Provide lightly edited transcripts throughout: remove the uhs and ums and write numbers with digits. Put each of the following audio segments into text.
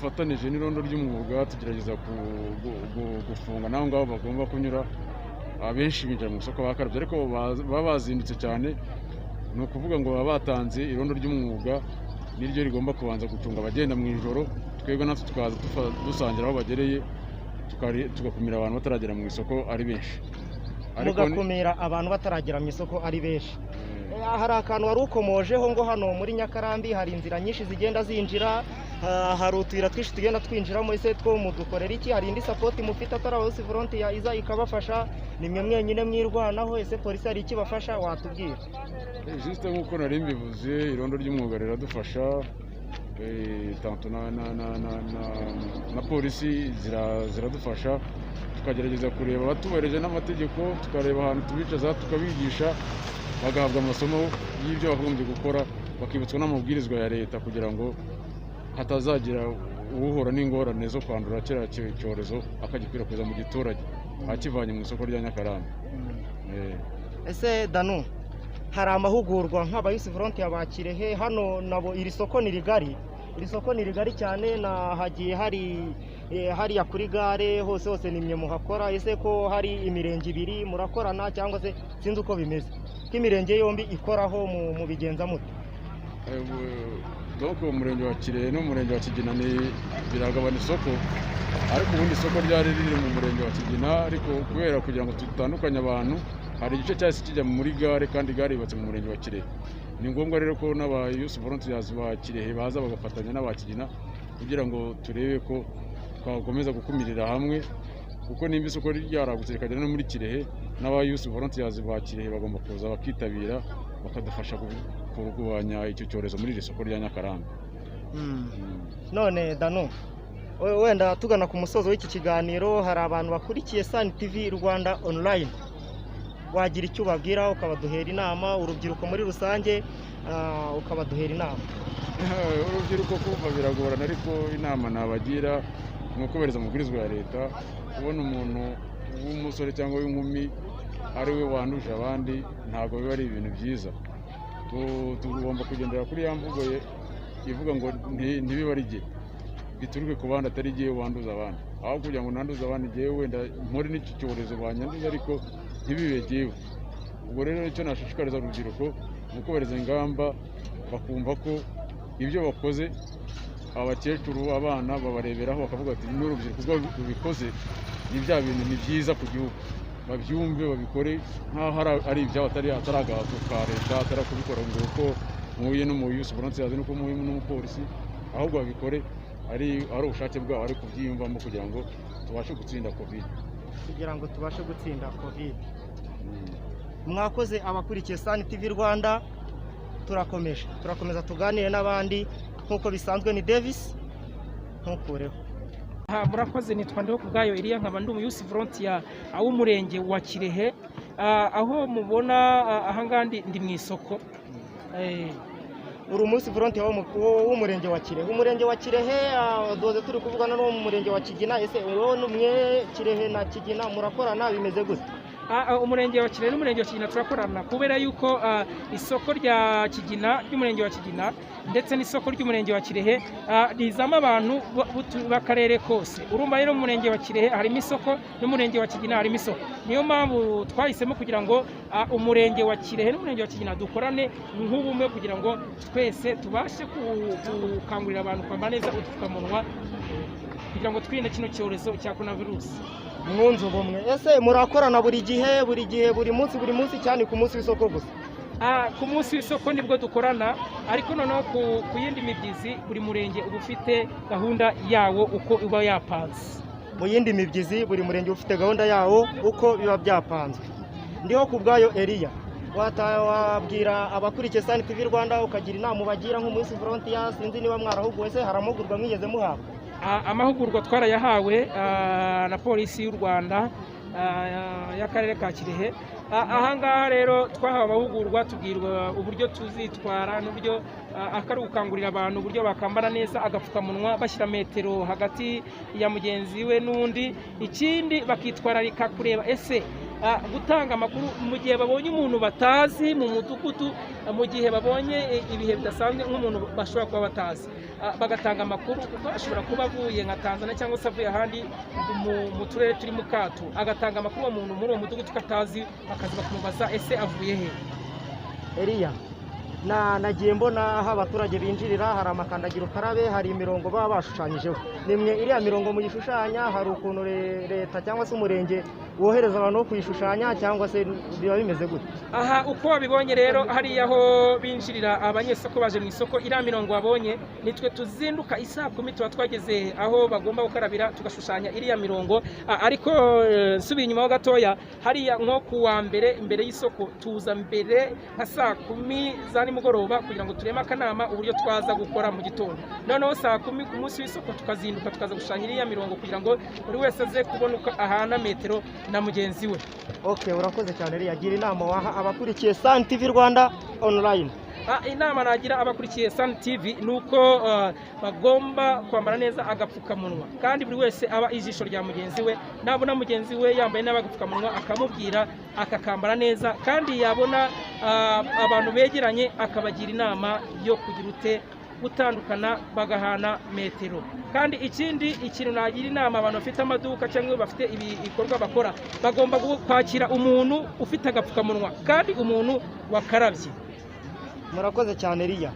dufatanije n'irondo ry'umwuga tugerageza gufunga naho ngaho bagomba kunyura abenshi binjira mu isoko bakarabye ariko baba bazindutse cyane ni ukuvuga ngo baba batanze irondo ry'umwuga niryo rigomba kubanza gucunga abagenda mu ijoro twebwe natwe tukaza dusangira aho bagereye tugakumira abantu bataragera mu isoko ari benshi mugakumira abantu bataragera mu isoko ari benshi. Hari akantu wari ukomojeho ngo hano muri Nyakarambi hari inzira nyinshi zigenda zinjira, hari utuyira twinshi tugenda twinjiramo, ese two mudukorera iki? Hari indi support mufite atari Youth Frontier iza ikabafasha? Ni mwe mwenyine mwirwanaho, ese polisi hari iki bafasha watubwira? Juste nk'uko nari mbivuze irondo ry'umwuga riradufasha, tanto na polisi ziradufasha, tukagerageza kureba abatubahereje n'amategeko, tukareba ahantu tubicaza tukabigisha bagahabwa amasomo y'ibyo bagombye gukora, bakibutswa n'amabwirizwa ya leta kugira ngo hatazagira uhura n'ingorane zo kwandura kiriya cyorezo akagikwirakwiza mu giturage akivanye mu isoko rya Nyakarambi. Ese Danu, hari amahugurwa nk'aba Youth Frontier ba Kirehe hano nabo? Iri soko ni rigari cyane, hagiye hariya kuri gare hose nimwe muhakora. Ese ko hari imirenge ibiri murakorana cyangwa se sinzi uko bimeze ko imirenge yombi ikoraho mu bigenza mute? Donc umurenge wa Kirehe n'umurenge wa Kigina biragabana isoko, ariko ubundi isoko ryari riri mu murenge wa Kigina, ariko kubera kugira ngo tutandukanye abantu hari igice cyahise kijya muri gare kandi gare yubatse mu murenge wa Kirehe. Ni ngombwa rero ko n'aba Youth Volunteers ba Kirehe baza bagafatanya n'aba Kigina kugira ngo turebe ko twakomeza gukumirira hamwe, kuko nimba isoko ryaragutse rikagera no muri Kirehe, n'aba Youth Volunteers ba Kirehe bagomba kuza bakitabira bakadufasha kurwanya icyo cyorezo muri iri soko rya Nyakarambi. None Danu, wenda tugana ku musozo w'iki kiganiro, hari abantu bakurikiye Sun TV Rwanda online, wagira icyo ubabwira ukabaduhera inama, urubyiruko muri rusange ukabaduhera inama? Urubyiruko kumva biragorana, ariko inama nabagira ni ukubahiriza amabwirizwa ya leta. Kubona umuntu w'umusore cyangwa w'inkumi ari we wanduje abandi ntabwo biba ari ibintu byiza. Tugomba kugendera kuri ya mvugo ivuga ngo ntibiba ari jye bituruke ku bandi, atari jye wanduza abandi, aho kugira ngo nanduze abandi jyewe wenda mpore n'iki cyorezo banyanduza ariko ntibibe jyewe. Ubwo rero icyo nashishikariza urubyiruko ni ukubahiriza ingamba, bakumva ko ibyo bakoze abakecuru abana babareberaho bakavuga ati n'urubyiruko rubikoze ni bya bintu ni byiza ku gihugu, babyumve babikore nk'aho ari ibyabo atari agahato ka leta, atari kubikora ngo uko muhuye no mu Youth Volunteers nuko muhuye n'umupolisi, ahubwo babikore ari ubushake bwabo, ari kubyiyumvamo kugira ngo tubashe gutsinda covid. Mwakoze abakurikiye Sun TV Rwanda, turakomeza tuganire n'abandi nk'uko bisanzwe. Ni Davis ntukureho. Murakoze, nitwa Ndiho Kubwayo Elia, nkaba ndi Youth Volunteer w'umurenge wa Kirehe. Aho mubona ahangaha ndi mu isoko. Uri Youth Volunteer w'umurenge wa Kirehe. Umurenge wa Kirehe doze turi kuvugana no mu murenge wa Kigina. Ese wowe n'umwe Kirehe na Kigina murakorana bimeze gute? Umurenge wa Kirehe n'umurenge wa Kigina turakorana kubera yuko isoko rya Kigina ry'umurenge wa Kigina ndetse n'isoko ry'umurenge wa Kirehe rizamo abantu b'akarere kose. Urumva rero mu murenge wa Kirehe harimo isoko n'umurenge wa Kigina harimo isoko. Niyo mpamvu twahisemo kugira ngo umurenge wa Kirehe n'umurenge wa Kigina dukorane nk'ubumwe kugira ngo twese tubashe gukangurira abantu kwambara neza udupfukamunwa kugira ngo twirinde kino cyorezo cya coronavirus. Mwunze ubumwe. Ese murakorana buri gihe buri munsi cyane ku munsi w'isoko gusa? Ku munsi w'isoko nibwo dukorana, ariko noneho ku yindi mibyizi buri murenge uba ufite gahunda yawo uko iba yapanze. Mu yindi mibyizi buri murenge ufite gahunda yawo uko biba byapanzwe. Ndiho Kubwayo Elia, wabwira abakurikiye Sun TV Rwanda ukagira inama ubagira nk'Youth Volunteer, sinzi niba mwarahuguwe, se haramugurwa mwigeze muhabwa? Amahugurwa twarayahawe na polisi y'u Rwanda y'akarere ka Kirehe. Ahangaha rero twahawe amahugurwa, tubwirwa uburyo tuzitwara n'uburyo akari gukangurira abantu uburyo bakambara neza agapfukamunwa bashyira metero hagati ya mugenzi we n'undi. Ikindi bakitwararika kureba ese gutanga amakuru mu gihe babonye umuntu batazi mu mudugudu, mu gihe babonye ibihe bidasanzwe nk'umuntu bashobora kuba batazi, bagatanga amakuru kuko ashobora kuba avuye nka Tanzania cyangwa se avuye ahandi mu turere turi mu kato, agatanga amakuru uwo muntu muri uwo mudugudu katazi, bakaza bakumubaza ese avuye he. Eliya, nagiye mbona aho abaturage binjirira hari amakandagira ukarabe, hari imirongo baba bashushanyijeho. Nimwe iriya mirongo muyishushanya, hari ukuntu leta cyangwa se umurenge wohereza abantu bo kuyishushanya cyangwa se biba bimeze gute? Aha uko wabibonye rero hariya aho binjirira abanyesoko baje mu isoko, iriya mirongo wabonye nitwe tuzinduka isaa 10 tuba twageze aho bagomba gukarabira tugashushanya iriya mirongo. Ariko nsubiye inyuma ho gatoya, hariya nko ku wa mbere imbere y'isoko tuza mbere nka saa 10 za nimugoroba kugira ngo tureme akanama uburyo twaza gukora mu gitondo, noneho saa 10 ku munsi w'isoko tukazinduka tukaza gushushanya iriya mirongo kugira ngo buri wese aze kubona uko ahana metero na mugenzi we. Okay, urakoze cyane Eliya. Gira inama waha abakurikiye Sun TV Rwanda online. Inama nagira abakurikiye Sun TV nuko bagomba kwambara neza agapfukamunwa, kandi buri wese aba ijisho rya mugenzi we, nabona mugenzi we yambaye n'agapfukamunwa akamubwira akakambara neza, kandi yabona abantu begeranye akabagira inama yo kugira ute gutandukana bagahana metero. Kandi ikintu nagira inama abantu bafite amaduka cyangwa bafite ibikorwa bakora, bagomba kwakira umuntu ufite agapfukamunwa kandi umuntu wakarabye. Murakoze cyane Eliya.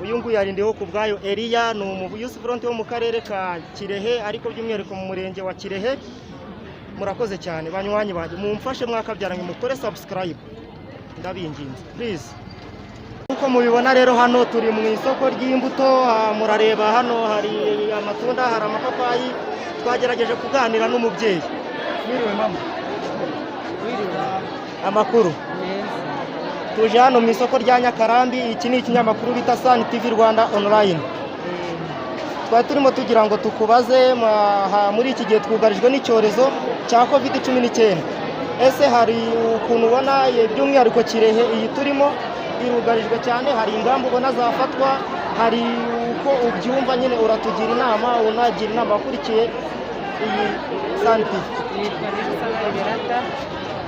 Uyu nguyu yarindiho ku bwayo. Eliya ni umuyusi volonte wo mu karere ka Kirehe, ariko by'umwihariko mu murenge wa Kirehe. Murakoze cyane banywanyi banjye, mumfashe mwakabyaranye mukore subscribe ndabinginze please. Uko mubibona rero hano turi mu isoko ry'imbuto, murareba hano hari amatunda, hari amapapayi. Twagerageje kuganira n'umubyeyi. Mwiriwe mama. Mwiriwe. Amakuru. Tuje hano mu isoko rya Nyakarambi. Iki ni ikinyamakuru bita Sun TV Rwanda online. Twari turimo tugira ngo tukubaze muri iki gihe twugarijwe n'icyorezo cya COVID-19. Ese hari ukuntu ubona by'umwihariko Kirehe iyi turimo irugarijwe cyane, hari ingamba ubona zafatwa, hari uko ubyumva nyine uratugira inama, unagira inama abakurikiye iyi Sun TV.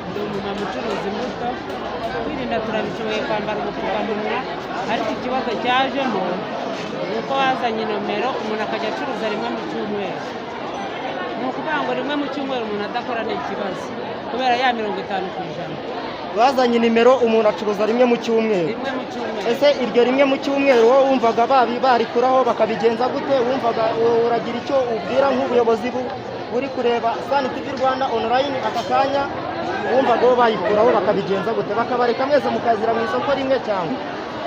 Ndi umumama ucuruza imbuto, kwirinda turabishoboye kwambara ubupfukamunwa, ariko ikibazo cyajemo ni uko wazanye nomero umuntu akajya acuruza rimwe mu cyumweru. Ni ukuvuga ngo rimwe mu cyumweru umuntu adakora ni ikibazo kubera ya 50%. Bazanye nimero umuntu acuruza rimwe mu cyumweru. Ese iryo rimwe mu cyumweru wowe wumvaga barikuraho bakabigenza gute? Wumvaga uragira icyo ubwira nk'ubuyobozi buri kureba Sun TV Rwanda online aka kanya? Wumvaga bo bayikuraho bakabigenza gute? Bakabareka mwese mukazira mu isoko rimwe cyangwa?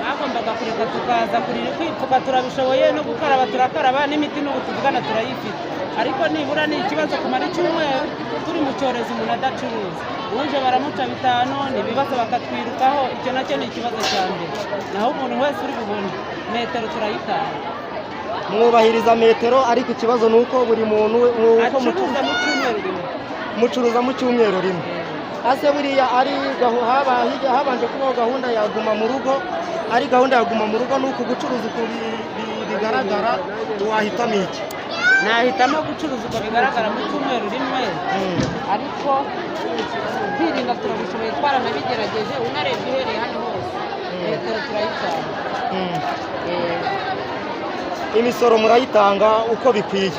Bagombaga kureka tukaza kwipfuka, turabishoboye no gukaraba turakaraba, n'imiti n'ubu tuvugana turayifite, ariko nibura ni ikibazo kumara icyumweru turi mu cyorezo umuntu adacuruza. Uje baramuca 5 n'ibibazo bakatwirukaho, icyo nacyo ni ikibazo cyane. Naho umuntu wese uri bubone metero turayitanga. Mwubahiriza metero, ariko ikibazo nuko buri muntu uko mucuruza mu cyumweru rimwe. Ase buriya ari habanje kubaho gahunda ya guma mu rugo, ari gahunda ya guma mu rugo nuko gucuruza uko bigaragara, wahitamo iki? Nahitamo gucuruza uko bigaragara mu cyumweru rimwe, ariko kwirinda turabishoboye, twaranabigerageje, unarebye uhereye hano hose metero turayitanga. Imisoro murayitanga uko bikwiye?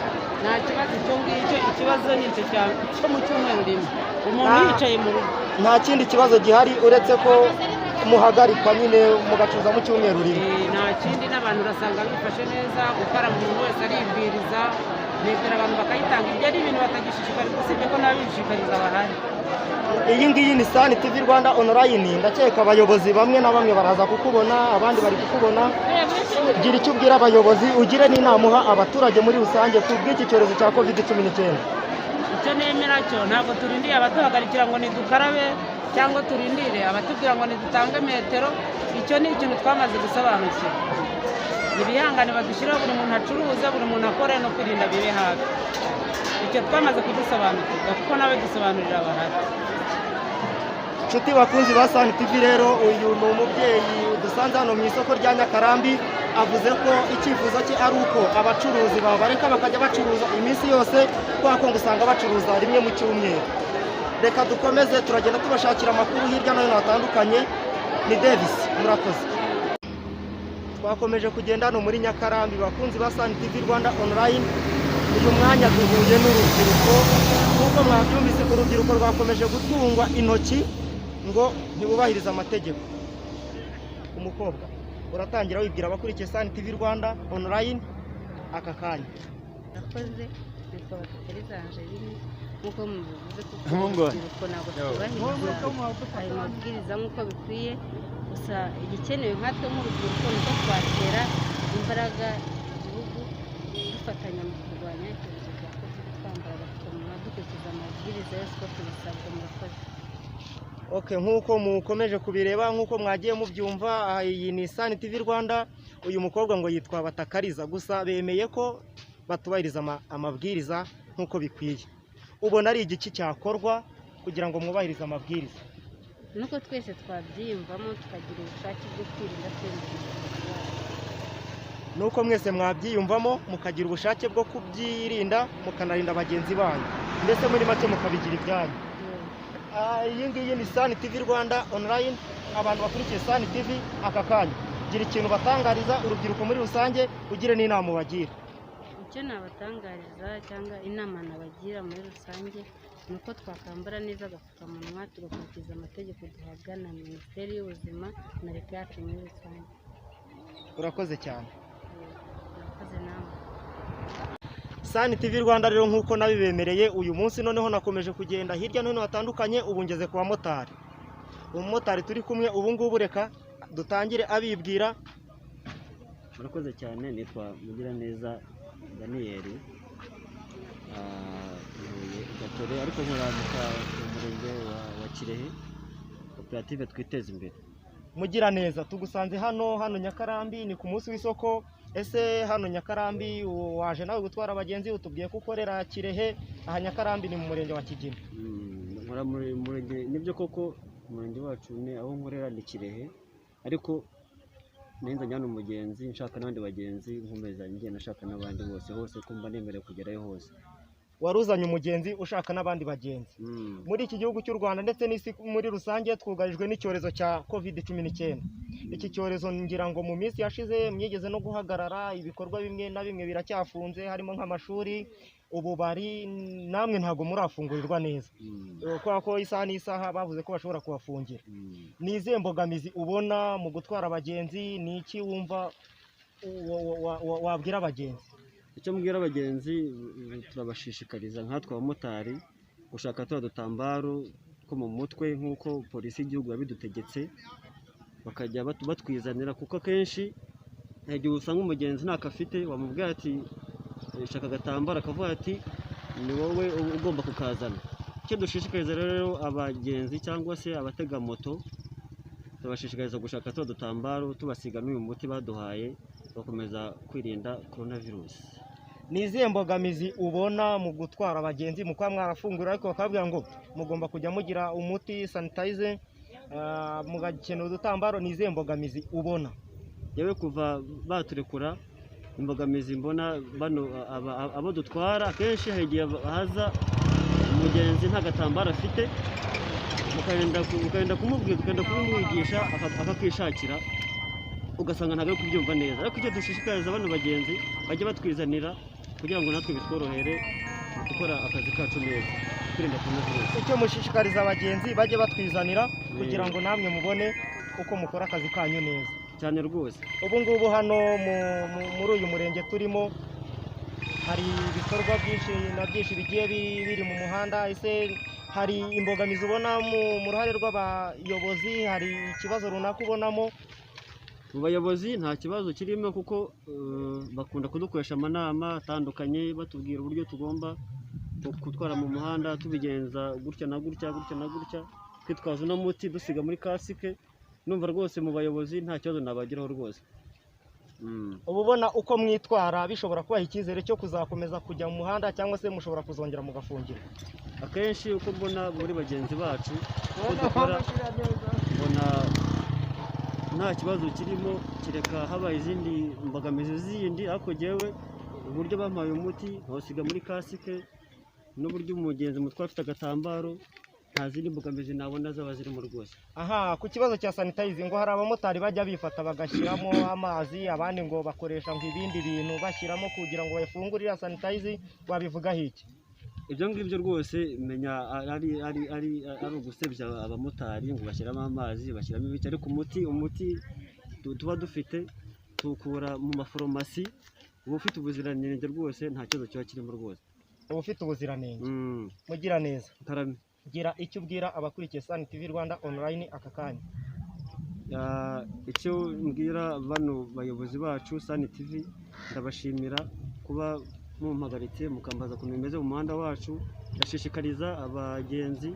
Nta kibazo icyo ngicyo, ikibazo ni icyo cyo mu cyumweru rimwe umuntu yicaye mu rugo. Nta kindi kibazo gihari uretse ko muhagarikwa nyine mugacuruza mu cyumweru rimwe? Nta kindi, n'abantu urasanga bifashe neza, gukara umuntu wese aribwiriza metero abantu bakayitanga. Ibyo ari ibintu batagishishikariza, usibye ko n'ababishishikariza bahari. Iyi ngiyi ni Sun TV Rwanda online. Ndakeka abayobozi bamwe na bamwe baraza kukubona, abandi bari kukubona. Gira icyo ubwira abayobozi, ugire n'inama uha abaturage muri rusange ku bw'iki cyorezo cya COVID-19. Icyo nemera cyo, ntabwo turindiye abatuhagarikira ngo nidukarabe cyangwa turindire abatubwira ngo nidutange metero. Icyo ni ikintu twamaze gusobanukira. Ibihangane badushyiraho buri muntu acuruza, buri muntu akore, no kwirinda bibe hafi. Icyo twamaze kudusobanukirwa kuko nawe dusobanurira abahari. Nshuti bakunzi ba Sun TV, rero uyu ni umubyeyi dusanze hano mu isoko rya Nyakarambi. Avuze ko icyifuzo cye ari uko abacuruzi babareka bakajya bacuruza iminsi yose, kubera ko usanga bacuruza rimwe mu cyumweru. reka dukomeze turagenda tubashakira amakuru hirya no hino hatandukanye. Ni Davis, murakoze. Twakomeje kugenda hano muri Nyakarambi, bakunzi ba Sun TV Rwanda online. Uyu mwanya duhuye n'urubyiruko, nk'uko mwabyumvise urubyiruko rwakomeje gutungwa intoki ngo ntibubahirize amategeko. Umukobwa uratangira wibwira abakurikiye Sun TV Rwanda online aka kanya. Nakoze nitwa Batakariza Angeline, nk'uko mubivuze kuko urubyiruko ntabwo twubahiriza ayo mabwiriza nk'uko bikwiye. Gusa igikenewe nkatwe nk'urubyiruko ni uko twatera imbaraga igihugu dufatanya mu kurwanya icyorezo cya covid, twambara agapfukamunwa dukurikiza amabwiriza yose uko tubisabwa. Murakoze. Okay, nk'uko mukomeje kubireba, nk'uko mwagiye mubyumva, iyi ni Sun TV Rwanda. Uyu mukobwa ngo yitwa Batakariza, gusa bemeye ko batubahiriza amabwiriza nk'uko bikwiye. Ubona ari igiki cyakorwa kugira ngo mwubahirize amabwiriza? Nuko twese twabyiyumvamo tukagira ubushake bwo kwirinda Nuko mwese mwabyiyumvamo mukagira ubushake bwo kubyirinda mukanarinda bagenzi banyu, mbese muri make mukabigira ibyanyu. Iyi ngiyi ni Sun TV Rwanda online. Abantu bakurikiye Sun TV aka kanya, gira ikintu batangariza urubyiruko muri rusange, ugire n'inama ubagira. icyo nabatangariza cyangwa inama nabagira muri rusange ni uko twakambara neza agapfukamunwa tugakurikiza amategeko duhabwa na Minisiteri y'Ubuzima na leta yacu muri rusange. Urakoze cyane. Murakoze namwe. Sun TV Rwanda rero nk'uko nabibemereye uyu munsi, noneho nakomeje kugenda hirya no hino hatandukanye. Ubu ngeze ku bamotari. Umumotari turi kumwe ubu ngubu, reka dutangire abibwira. Murakoze cyane, nitwa Mugiraneza Daniel, ntuye Gatore ariko nkora mu murenge wa Kirehe, koperative Twiteze Imbere. Mugiraneza, tugusanze hano Nyakarambi, ni ku munsi w'isoko. Ese hano Nyakarambi waje nawe gutwara abagenzi? Utubwiye ko ukorera Kirehe, aha Nyakarambi ni mu murenge wa Kigina. Nkora muri murenge, nibyo koko umurenge wacu ni aho nkorera ni Kirehe, ariko nenza njyana umugenzi nshaka n'abandi bagenzi nkomeza ngenda nashaka n'abandi hose ko mba nemerewe kugerayo hose. Waruzanye umugenzi ushaka n'abandi bagenzi. Muri iki gihugu cy'u Rwanda ndetse n'isi muri rusange twugarijwe n'icyorezo cya COVID-19. Iki cyorezo ngira ngo mu minsi yashize mwigeze no guhagarara, ibikorwa bimwe na bimwe biracyafunze, harimo nk'amashuri, ububari, namwe ntabwo murafungurirwa neza. Kubera ko isaha n'isaha bavuze ko bashobora kubafungira. Ni izihe mbogamizi ubona mu gutwara abagenzi? Ni iki wumva wabwira abagenzi? Icyo mbwira abagenzi, turabashishikariza nkatwe abamotari gushaka tuba dutambaro two mu mutwe nk'uko polisi y'igihugu yabidutegetse, bakajya batwizanira, kuko akenshi igihe usanga umugenzi ntako afite, wamubwira ati shaka agatambaro, akavuga ati ni wowe ugomba kukazana. Icyo dushishikariza rero abagenzi cyangwa se abatega moto, tubashishikariza gushaka tuba dutambaro, tubasiga n'uyu muti baduhaye, bakomeza kwirinda coronavirus. Ni izihe mbogamizi ubona mu gutwara abagenzi? Mukuba mwarafungura ariko bakabwira ngo mugomba kujya mugira umuti sanitize, mugakenera udutambaro. Ni izihe mbogamizi ubona? Yewe kuva baturekura, imbogamizi mbona bano abo dutwara akenshi hari igihe haza umugenzi nta gatambaro afite, ukagenda kumubwira, ukagenda kumwigisha akakishakira, ugasanga ntabwo ari kubyumva neza. Ariko icyo dushishikariza bano bagenzi bajya batwizanira kugira ngo natwe bitworohere gukora akazi kacu neza, kwirinda coronavirus. Icyo mushishikariza abagenzi bajye batwizanira kugira ngo namwe mubone uko mukora akazi kanyu neza cyane rwose. Ubu ngubu hano muri uyu murenge turimo hari ibikorwa byinshi bigiye biri mu muhanda. Ese hari imbogamizi ubona mu ruhare rw'abayobozi? Hari ikibazo runaka ubonamo? Mu bayobozi nta kibazo kirimo, kuko bakunda kudukoresha amanama atandukanye batubwira uburyo tugomba gutwara mu muhanda, tubigenza gutya na gutya twitwaza uno muti dusiga muri kasike. Numva rwose mu bayobozi nta kibazo nabagiraho rwose. Ubu ubona uko mwitwara bishobora kubaha icyizere cyo kuzakomeza kujya mu muhanda, cyangwa se mushobora kuzongera mugafungira? Akenshi uko mbona muri bagenzi bacu uko dukora, mbona nta kibazo kirimo, kireka habaye izindi mbogamizi zindi. Ariko jyewe uburyo bampaye umuti nkawusiga muri kasike, n'uburyo umugenzi mutwara afite agatambaro, nta zindi mbogamizi nabona zaba zirimo rwose. aha ku kibazo cya sanitayizi ngo hari abamotari bajya bifata bagashyiramo amazi abandi ngo bakoresha ngo ibindi bintu bashyiramo kugira ngo bafungure iriya sanitayizi wabivugaho iki? Ibyo ngibyo rwose menya ari ugusebya abamotari ngo bashyiramo amazi bashyiramo ibiki, ariko umuti tuba dufite tukura mu maforomasi uba ufite ubuziranenge rwose, nta kibazo kiba kirimo rwose. uba ufite ubuziranenge. mugira neza Karame. gira icyo ubwira abakurikiye Sun TV Rwanda online aka kanya. Icyo mbwira bano bayobozi bacu Sun TV, ndabashimira kuba mumpagaritse mukambaza ukuntu bimeze mu muhanda wacu. Ndashishikariza abagenzi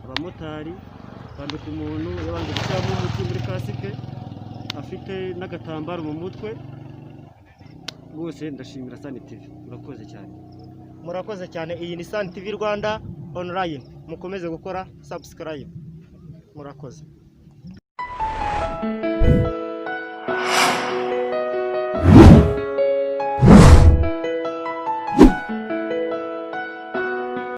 abamotari kwambika umuntu yabanje gushyiramo umuti muri kasike afite n'agatambaro mu mutwe. Bose ndashimira Sun TV, murakoze cyane. Murakoze cyane. Iyi ni Sun TV Rwanda online, mukomeze gukora subscribe. Murakoze.